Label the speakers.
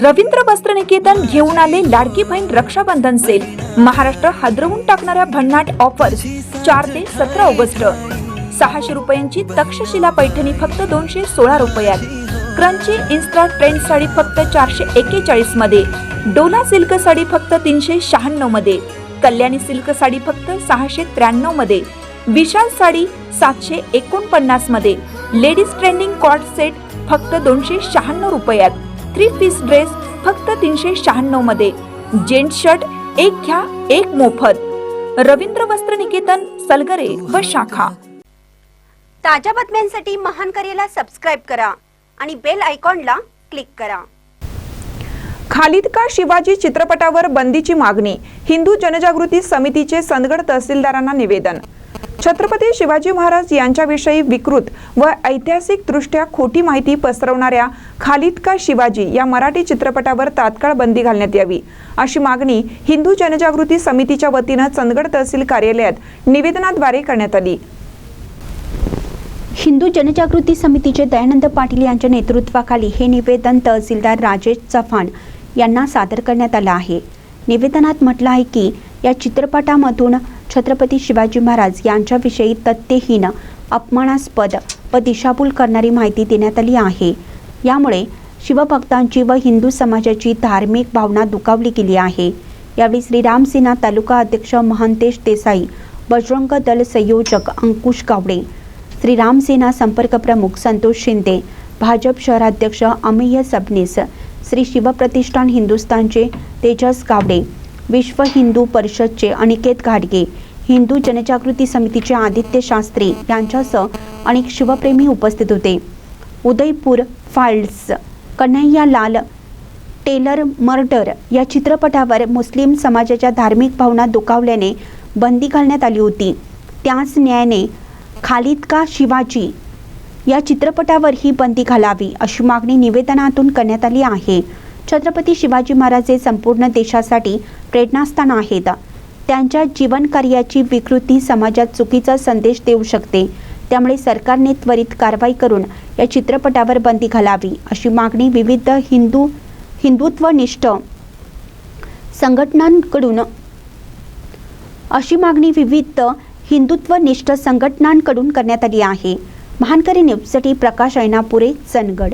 Speaker 1: रवींद्र वस्त्रनिकेतन घेऊन आले लाडकी बहीण रक्षाबंधन सेल। महाराष्ट्र हादरवून टाकणाऱ्या भन्नाट ऑफर्स 4 ते 17 ऑगस्ट। 600 रुपयांची तक्षशिला पैठणी फक्त 216 रुपयात। क्रंची इन्स्टा ट्रेंड साडी फक्त 441 मध्ये। डोला सिल्क साडी फक्त 396 मध्ये। कल्याणी सिल्क साडी फक्त 693 मध्ये। विशाल साडी 749 मध्ये। लेडीज ट्रेंडिंग कॉर्ड सेट फक्त 296 रुपयात। 3 पीस ड्रेस फक्त 396 मध्ये। जेंट्स शर्ट एक घ्या एक मोफत। रवींद्र वस्त्रनिकेतन, सलगरे व शाखा।
Speaker 2: ताज्या बातम्यांसाठी महान करेला सबस्क्राइब करा आणि बेल आयकॉनला क्लिक करा।
Speaker 3: खालिद का शिवाजी चित्रपटावर बंदीची मागणी। हिंदू जनजागृती समितीचे सनगड तहसीलदारांना निवेदन। छत्रपती शिवाजी महाराज यांच्याविषयी विकृत व ऐतिहासिकदृष्ट्या खोटी माहिती पसरवणाऱ्या खालिद का शिवाजी या मराठी चित्रपटावर तात्काळ बंदी घालण्यात यावी, अशी मागणी हिंदू जनजागृती समितीच्या वतीने चंदगड तहसील कार्यालयात निवेदनाद्वारे करण्यात आली।
Speaker 4: हिंदू जनजागृती समितीचे दयानंद पाटील यांच्या नेतृत्वाखाली हे निवेदन तहसीलदार राजेश चव्हाण यांना सादर करण्यात आले आहे। निवेदनात म्हटलं आहे की या चित्रपटामधून छत्रपती शिवाजी महाराज यांच्याविषयी तथ्यहीन, अपमानास्पद व दिशाभूल करणारी माहिती देण्यात आली आहे। यामुळे शिवभक्तांची व हिंदू समाजाची धार्मिक भावना दुखावली गेली आहे। यावेळी श्रीराम सेना तालुका अध्यक्ष महंतेश देसाई, बजरंग दल संयोजक अंकुश गावडे, श्रीराम सेना संपर्क प्रमुख संतोष शिंदे, भाजप शहराध्यक्ष अमेय सबनीस, श्री शिवप्रतिष्ठान हिंदुस्थानचे तेजस गावडे, विश्व हिंदू परिषदचे अनिकेत घाडगे, हिंदू जनजागृती समितीचे आदित्य शास्त्री यांच्यासह अनेक शिवप्रेमी उपस्थित होते। Udaipur files Kanhaiyalal tailor murder या चित्रपटावर मुस्लिम समाजाच्या धार्मिक भावना दुखावल्याने बंदी घालण्यात आली होती। त्याच न्यायाने खालिद का शिवाजी या चित्रपटावर ही बंदी घालावी, अशी मागणी निवेदनातून करण्यात आली आहे। छत्रपती शिवाजी महाराज हे संपूर्ण देशासाठी प्रेरणास्थान आहेत। त्यांच्या जीवनकार्याची विकृती समाजात चुकीचा संदेश देऊ शकते। त्यामुळे सरकारने त्वरित कारवाई करून या चित्रपटावर बंदी घालावी, अशी मागणी विविध हिंदुत्वनिष्ठ संघटनांकडून करण्यात आली आहे। महानकरी न्यूजसाठी प्रकाश ऐनापुरे, चंदगड।